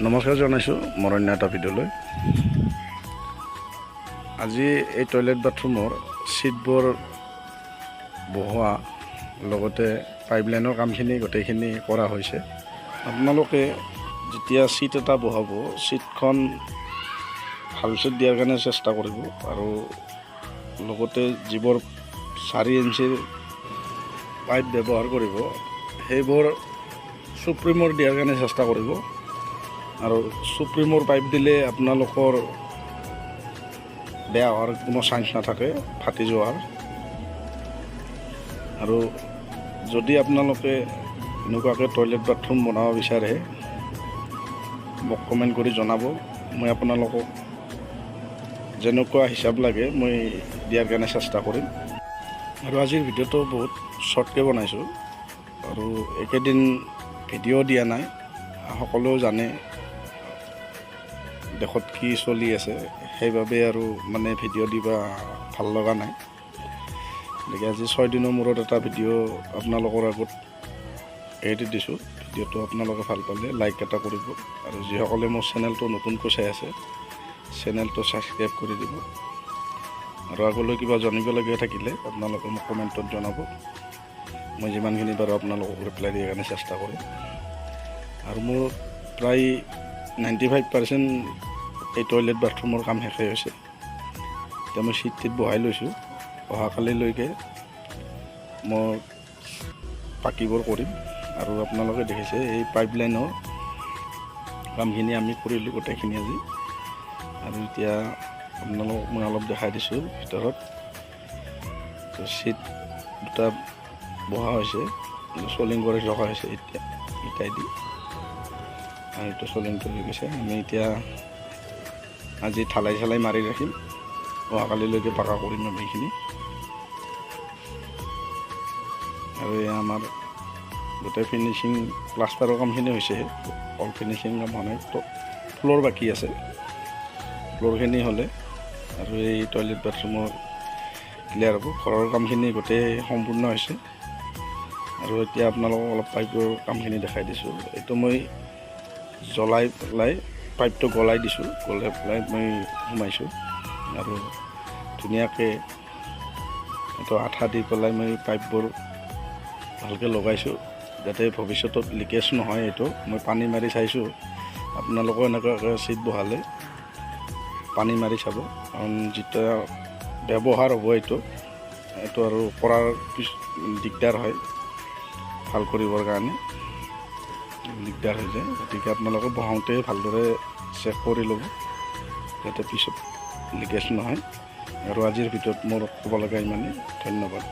নমস্কাৰ জনাইছোঁ মোৰ অন্য এটা ভিডিঅ'লৈ। আজি এই টয়লেট বাথৰুমৰ ছিটবোৰ বহোৱা লগতে পাইপলাইনৰ কামখিনি গোটেইখিনি কৰা হৈছে। আপোনালোকে যেতিয়া ছিট এটা বহাব, ছিটখন ভাল ছিট দিয়াৰ কাৰণে চেষ্টা কৰিব আৰু লগতে যিবোৰ 4 ইঞ্চিৰ পাইপ ব্যৱহাৰ কৰিব সেইবোৰ সুপ্ৰিমৰ দিয়াৰ কাৰণে চেষ্টা কৰিব। আৰু সুপ্ৰিমৰ পাইপ দিলে আপোনালোকৰ বেয়া হোৱাৰ কোনো চান্স নাথাকে, ফাটি যোৱাৰ। আৰু যদি আপোনালোকে এনেকুৱাকৈ টয়লেট বাথৰুম বনাব বিচাৰে মোক কমেণ্ট কৰি জনাব। মই আপোনালোকক যেনেকুৱা হিচাপ লাগে মই দিয়াৰ কাৰণে চেষ্টা কৰিম। আৰু আজিৰ ভিডিঅ'টো বহুত শ্বৰ্টকৈ বনাইছোঁ আৰু একেদিন ভিডিঅ' দিয়া নাই। সকলোৱে জানে দেশত কি চলি আছে, সেইবাবে আৰু মানে ভিডিঅ' দিবা ভাল লগা নাই। গতিকে আজি 6 দিনৰ মূৰত এটা ভিডিঅ' আপোনালোকৰ আগত এৰি দিছোঁ। ভিডিঅ'টো আপোনালোকে ভাল পালে লাইক এটা কৰিব আৰু যিসকলে মোৰ চেনেলটো নতুনকৈ চাই আছে চেনেলটো ছাবস্ক্ৰাইব কৰি দিব। আৰু আগলৈ কিবা জানিবলগীয়া থাকিলে আপোনালোকে মোক কমেণ্টত জনাব। মই যিমানখিনি পাৰোঁ আপোনালোকক ৰিপ্লাই দিয়াৰ কাৰণে চেষ্টা কৰিম। আৰু মোৰ প্ৰায় 95% এই টয়লেট বাথৰুমৰ কাম শেষেই হৈছে। এতিয়া মই ছিট বহাই লৈছোঁ। অহাকালিলৈকে মই বাকীবোৰ কৰিম। আৰু আপোনালোকে দেখিছে এই পাইপলাইনৰ কামখিনি আমি কৰিলোঁ গোটেইখিনি আজি। আৰু এতিয়া আপোনালোকক মই অলপ দেখাই দিছোঁ ভিতৰত। ছিট দুটা বহা হৈছে, চলিং কৰি ৰখা হৈছে এতিয়া ইটাই দি। আৰু এইটো চলিংটো হৈ গৈছে। আমি এতিয়া আজি ঢালাই চালাই মাৰি ৰাখিম, অহাকালিলৈকে পাকা কৰিম আমি এইখিনি। আৰু এয়া আমাৰ গোটেই ফিনিচিং প্লাষ্টাৰৰ কামখিনি হৈছে, অল ফিনিচিং কাম হোৱা নাই। ফ্ল'ৰ বাকী আছে, ফ্ল'ৰখিনি হ'লে আৰু এই টয়লেট বাথৰুমৰ ক্লিয়াৰ হ'ব। ঘৰৰ কামখিনি গোটেই সম্পূৰ্ণ হৈছে। আৰু এতিয়া আপোনালোকক অলপ পাইপৰ কামখিনি দেখাই দিছোঁ। এইটো মই জ্বলাই পেলাই পাইপটো গলাই দিছোঁ, গলাই পেলাই মই সোমাইছোঁ। আৰু ধুনীয়াকৈ এইটো আঠা দি পেলাই মই পাইপবোৰ ভালকৈ লগাইছোঁ যাতে ভৱিষ্যতত লিকেজ নহয়। এইটো মই পানী মাৰি চাইছোঁ। আপোনালোকেও এনেকুৱাকৈ ছিট বহালে পানী মাৰি চাব, কাৰণ যেতিয়া ব্যৱহাৰ হ'ব এইটো আৰু কৰাৰ দিগদাৰ হয়, ভাল কৰিবৰ কাৰণে দিগদাৰ হৈ যায়। গতিকে আপোনালোকে বহাওঁতে ভালদৰে চেক কৰি ল'ব যাতে পিছত লিকেজ নহয়। আৰু আজিৰ ভিডিঅ'ত মোৰ ক'ব লগা ইমানেই। ধন্যবাদ।